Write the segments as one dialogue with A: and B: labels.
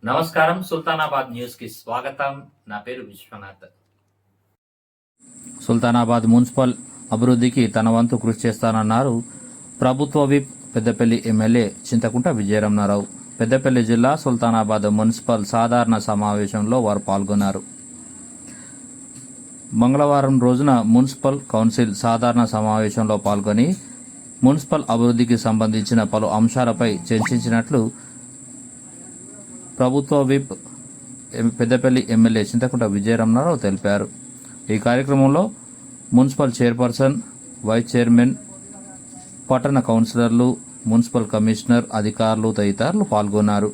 A: నమస్కారం. సుల్తానాబాద్ న్యూస్ కి స్వాగతం. నా పేరు విశ్వనాథ్. సుల్తానాబాద్ మున్సిపల్ అభివృద్ధికి తన వంతు కృషి చేస్తానన్నారు ప్రభుత్వ విప్ పెద్దపల్లి ఎమ్మెల్యే చింతకుంట విజయరమణారావు. పెద్దపల్లి జిల్లా సుల్తానాబాద్ మున్సిపల్ సాధారణ సమావేశంలో వారు పాల్గొన్నారు. మంగళవారం రోజున మున్సిపల్ కౌన్సిల్ సాధారణ సమావేశంలో పాల్గొని మున్సిపల్ అభివృద్ధికి సంబంధించిన పలు అంశాలపై చర్చించినట్లు ప్రభుత్వ విప్ పెద్దపల్లి ఎమ్మెల్యే చింతకుంట విజయరమణారావు తెలిపారు. ఈ కార్యక్రమంలో మున్సిపల్ చైర్పర్సన్, వైస్ చైర్మన్, పట్టణ కౌన్సిలర్లు, మున్సిపల్ కమిషనర్, అధికారులు తదితరులు పాల్గొన్నారు.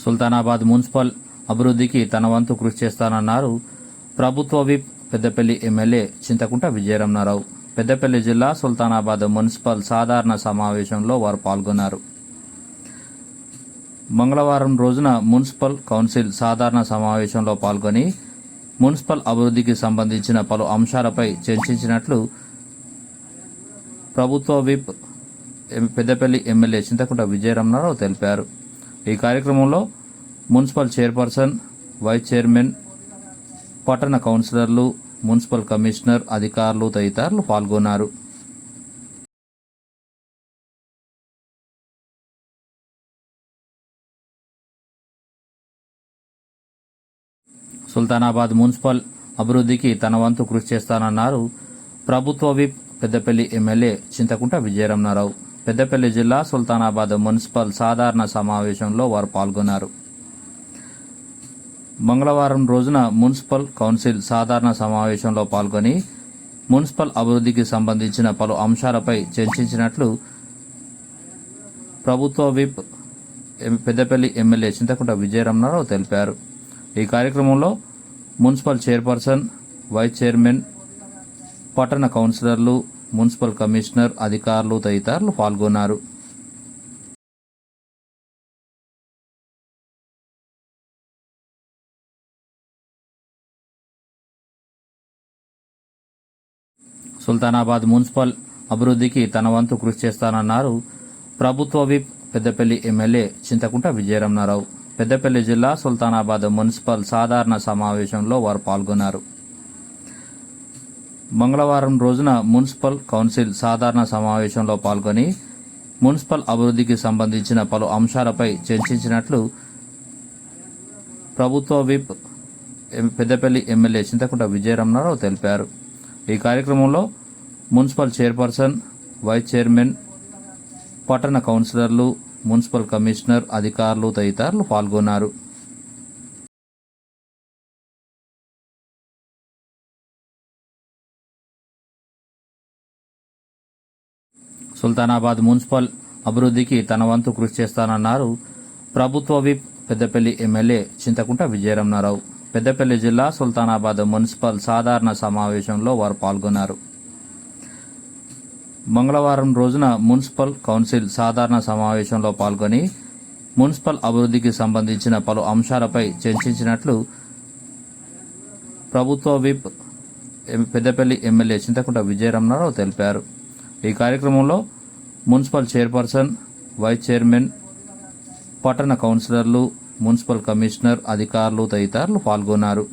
A: సుల్తానాబాద్ మున్సిపల్ అభివృద్ధికి తన వంతు కృషి చేస్తానన్నారు ప్రభుత్వ విప్ పెద్దపల్లి ఎమ్మెల్యే చింతకుంట విజయరమణారావు. పెద్దపల్లి జిల్లా సుల్తానాబాద్ మున్సిపల్ సాధారణ సమావేశంలో వారు పాల్గొన్నారు. మంగళవారం రోజున మున్సిపల్ కౌన్సిల్ సాధారణ సమావేశంలో పాల్గొని మున్సిపల్ అభివృద్ధికి సంబంధించిన పలు అంశాలపై చర్చించినట్లు ప్రభుత్వ విప్ పెద్దపల్లి ఎమ్మెల్యే చింతకుంట విజయరమణారావు తెలిపారు. ఈ కార్యక్రమంలో మున్సిపల్ చైర్పర్సన్, వైస్ చైర్మన్, పట్టణ కౌన్సిలర్లు, మున్సిపల్ కమిషనర్, అధికారులు తదితరులు పాల్గొన్నారు. సుల్తానాబాద్ మున్సిపల్ అభివృద్ధికి తన వంతు కృషి చేస్తానన్నారు ప్రభుత్వ విప్ పెద్దపల్లి ఎమ్మెల్యే చింతకుంట విజయరమణారావు. పెద్దపల్లి జిల్లా సుల్తానాబాద్ మున్సిపల్ సాధారణ సమావేశంలో వారు పాల్గొన్నారు. మంగళవారం రోజున మున్సిపల్ కౌన్సిల్ సాధారణ సమావేశంలో పాల్గొని మున్సిపల్ అభివృద్ధికి సంబంధించిన పలు అంశాలపై చర్చించినట్లు ప్రభుత్వ విప్ పెద్దపల్లి ఎమ్మెల్యే చింతకుంట విజయరమణారావు తెలిపారు. ఈ కార్యక్రమంలో మున్సిపల్ చైర్పర్సన్, వైస్ చైర్మన్, పట్టణ కౌన్సిలర్లు, మున్సిపల్ కమిషనర్, అధికారులు తదితరులు పాల్గొన్నారు. సుల్తానాబాద్ మున్సిపల్ అభివృద్ధికి తన వంతు కృషి చేస్తానన్నారు ప్రభుత్వ విప్ పెద్దపల్లి ఎమ్మెల్యే చింతకుంట విజయరమణారావు. పెద్దపల్లి జిల్లా సుల్తానాబాద్ మున్సిపల్ సాధారణ సమావేశంలో వారు పాల్గొన్నారు. మంగళవారం రోజున మున్సిపల్ కౌన్సిల్ సాధారణ సమావేశంలో పాల్గొని మున్సిపల్ అభివృద్ధికి సంబంధించిన పలు అంశాలపై చర్చించినట్లు ప్రభుత్వ విప్ పెద్దపల్లి ఎమ్మెల్యే చింతకుంట విజయరమణారావు తెలిపారు. ఈ కార్యక్రమంలో మున్సిపల్ చైర్పర్సన్, వైస్ చైర్మన్, పట్టణ కౌన్సిలర్లు, మున్సిపల్ కమిషనర్, అధికారులు తదితరులు పాల్గొన్నారు. సుల్తానాబాద్ మున్సిపల్ అభివృద్ధికి తన వంతు కృషి చేస్తానన్నారు ప్రభుత్వ విప్ పెద్దపల్లి ఎమ్మెల్యే చింతకుంట విజయరమణారావు. పెద్దపల్లి జిల్లా సుల్తానాబాద్ మున్సిపల్ సాధారణ సమావేశంలో వారు పాల్గొన్నారు. మంగళవారం రోజున మున్సిపల్ కౌన్సిల్ సాధారణ సమావేశంలో పాల్గొని మున్సిపల్ అభివృద్ధికి సంబంధించిన పలు అంశాలపై చర్చించినట్లు ప్రభుత్వ విప్ పెద్దపల్లి ఎమ్మెల్యే చింతకుంట విజయరమణారావు తెలిపారు. ఈ కార్యక్రమంలో మున్సిపల్ చైర్పర్సన్, వైస్ చైర్మన్, పట్టణ కౌన్సిలర్లు, మున్సిపల్ కమిషనర్, అధికారులు తదితరులు పాల్గొన్నారు.